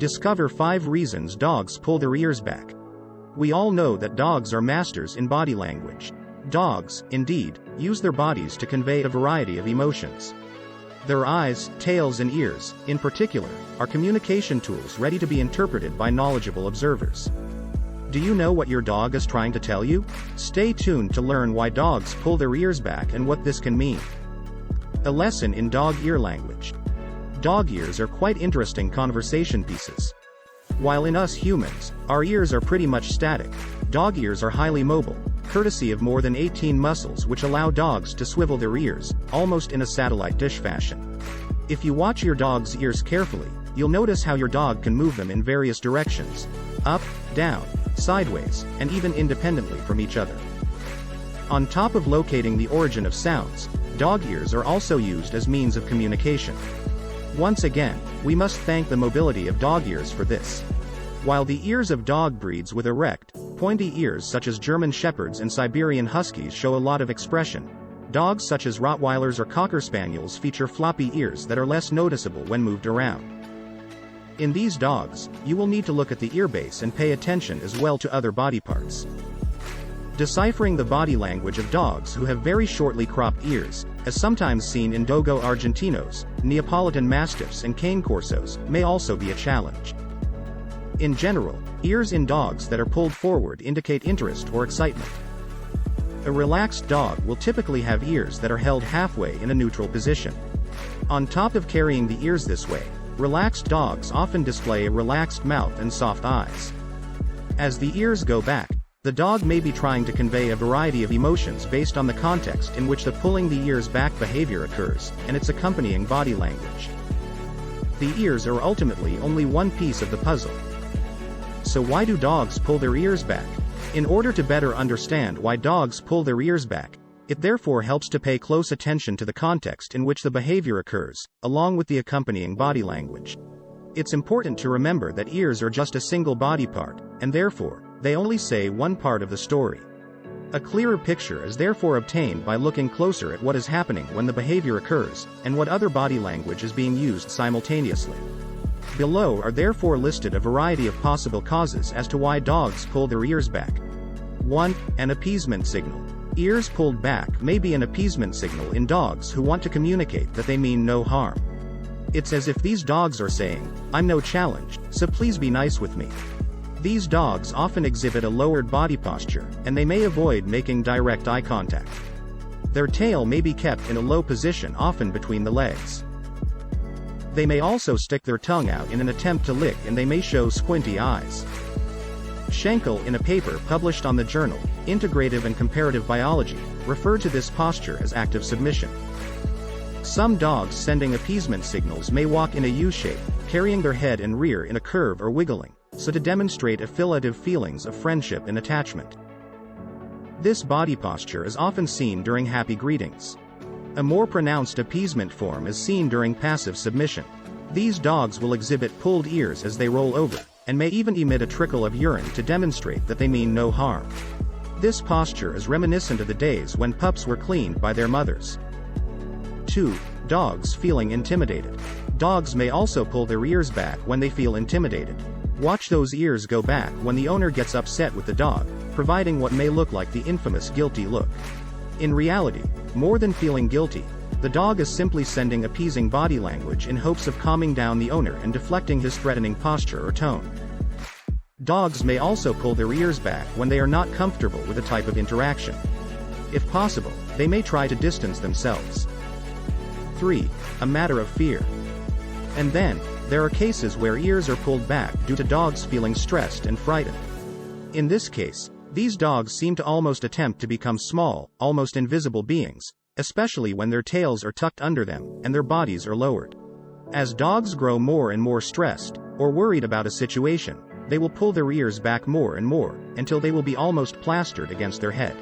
discover 5 reasons dogs pull their ears back. We all know that dogs are masters in body language. Dogs, indeed, use their bodies to convey a variety of emotions. Their eyes, tails and ears, in particular, are communication tools ready to be interpreted by knowledgeable observers. Do you know what your dog is trying to tell you? Stay tuned to learn why dogs pull their ears back and what this can mean. A lesson in dog ear language. Dog ears are quite interesting conversation pieces. While in us humans, our ears are pretty much static, dog ears are highly mobile, courtesy of more than 18 muscles which allow dogs to swivel their ears, almost in a satellite dish fashion. If you watch your dog's ears carefully, you'll notice how your dog can move them in various directions: up, down, sideways, and even independently from each other. On top of locating the origin of sounds, dog ears are also used as means of communication. Once again, we must thank the mobility of dog ears for this. While the ears of dog breeds with erect, pointy ears such as German Shepherds and Siberian Huskies show a lot of expression, dogs such as Rottweilers or Cocker Spaniels feature floppy ears that are less noticeable when moved around. In these dogs, you will need to look at the ear base and pay attention as well to other body parts. Deciphering the body language of dogs who have very shortly cropped ears, as sometimes seen in Dogo Argentinos, Neapolitan Mastiffs and Cane Corsos, may also be a challenge. In general, ears in dogs that are pulled forward indicate interest or excitement. A relaxed dog will typically have ears that are held halfway in a neutral position. On top of carrying the ears this way, relaxed dogs often display a relaxed mouth and soft eyes. As the ears go back, the dog may be trying to convey a variety of emotions based on the context in which the pulling the ears back behavior occurs, and its accompanying body language. The ears are ultimately only one piece of the puzzle. So why do dogs pull their ears back? In order to better understand why dogs pull their ears back, it therefore helps to pay close attention to the context in which the behavior occurs, along with the accompanying body language. It's important to remember that ears are just a single body part, and therefore, they only say one part of the story. A clearer picture is therefore obtained by looking closer at what is happening when the behavior occurs, and what other body language is being used simultaneously. Below are therefore listed a variety of possible causes as to why dogs pull their ears back. 1. An appeasement signal. Ears pulled back may be an appeasement signal in dogs who want to communicate that they mean no harm. It's as if these dogs are saying, "I'm no challenge, so please be nice with me." These dogs often exhibit a lowered body posture, and they may avoid making direct eye contact. Their tail may be kept in a low position, often between the legs. They may also stick their tongue out in an attempt to lick, and they may show squinty eyes. Schenkel, in a paper published on the journal, Integrative and Comparative Biology, referred to this posture as active submission. Some dogs sending appeasement signals may walk in a U-shape, carrying their head and rear in a curve or wiggling, so to demonstrate affiliative feelings of friendship and attachment. This body posture is often seen during happy greetings. A more pronounced appeasement form is seen during passive submission. These dogs will exhibit pulled ears as they roll over, and may even emit a trickle of urine to demonstrate that they mean no harm. This posture is reminiscent of the days when pups were cleaned by their mothers. 2. Dogs feeling intimidated. Dogs may also pull their ears back when they feel intimidated. Watch those ears go back when the owner gets upset with the dog, providing what may look like the infamous guilty look. In reality, more than feeling guilty, the dog is simply sending appeasing body language in hopes of calming down the owner and deflecting his threatening posture or tone. Dogs may also pull their ears back when they are not comfortable with a type of interaction. If possible, they may try to distance themselves. 3. A matter of fear. And then, there are cases where ears are pulled back due to dogs feeling stressed and frightened. In this case, these dogs seem to almost attempt to become small, almost invisible beings, especially when their tails are tucked under them, and their bodies are lowered. As dogs grow more and more stressed, or worried about a situation, they will pull their ears back more and more, until they will be almost plastered against their head.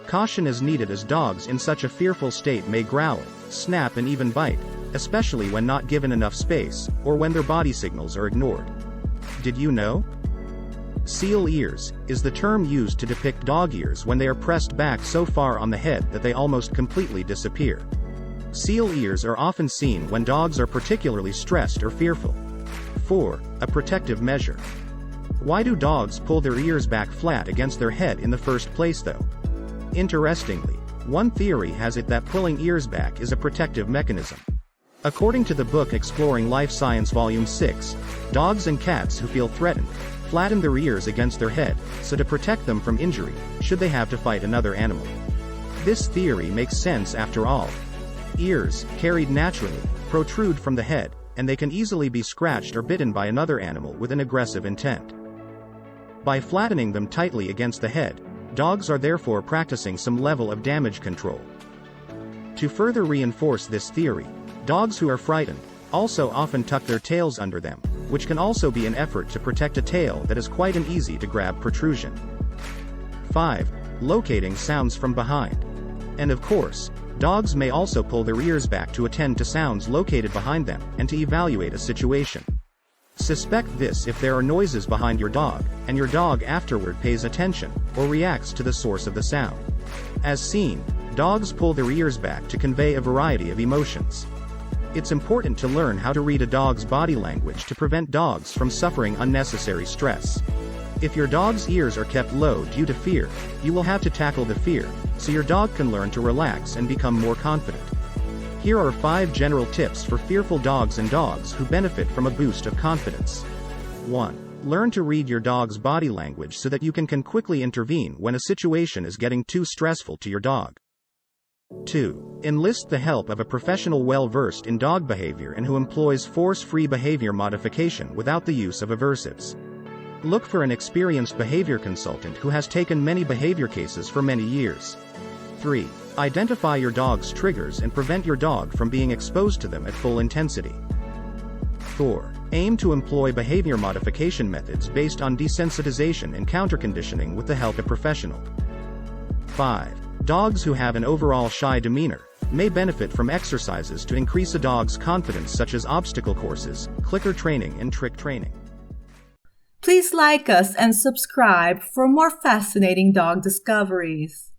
Caution is needed as dogs in such a fearful state may growl, snap and even bite, especially when not given enough space, or when their body signals are ignored. Did you know? Seal ears is the term used to depict dog ears when they are pressed back so far on the head that they almost completely disappear. Seal ears are often seen when dogs are particularly stressed or fearful. 4. A protective measure. Why do dogs pull their ears back flat against their head in the first place though? Interestingly, one theory has it that pulling ears back is a protective mechanism. According to the book Exploring Life Science Volume 6, dogs and cats who feel threatened flatten their ears against their head, so to protect them from injury, should they have to fight another animal. This theory makes sense after all. Ears, carried naturally, protrude from the head, and they can easily be scratched or bitten by another animal with an aggressive intent. By flattening them tightly against the head, dogs are therefore practicing some level of damage control. To further reinforce this theory, dogs who are frightened also often tuck their tails under them, which can also be an effort to protect a tail that is quite an easy-to-grab protrusion. 5. Locating sounds from behind. And of course, dogs may also pull their ears back to attend to sounds located behind them and to evaluate a situation. Suspect this if there are noises behind your dog, and your dog afterward pays attention, or reacts to the source of the sound. As seen, dogs pull their ears back to convey a variety of emotions. It's important to learn how to read a dog's body language to prevent dogs from suffering unnecessary stress. If your dog's ears are kept low due to fear, you will have to tackle the fear, so your dog can learn to relax and become more confident. Here are 5 general tips for fearful dogs and dogs who benefit from a boost of confidence. 1. Learn to read your dog's body language so that you can quickly intervene when a situation is getting too stressful to your dog. 2. Enlist the help of a professional well-versed in dog behavior and who employs force-free behavior modification without the use of aversives. Look for an experienced behavior consultant who has taken many behavior cases for many years. 3. Identify your dog's triggers and prevent your dog from being exposed to them at full intensity. 4. Aim to employ behavior modification methods based on desensitization and counterconditioning with the help of a professional. 5. Dogs who have an overall shy demeanor may benefit from exercises to increase a dog's confidence such as obstacle courses, clicker training and trick training. Please like us and subscribe for more fascinating dog discoveries.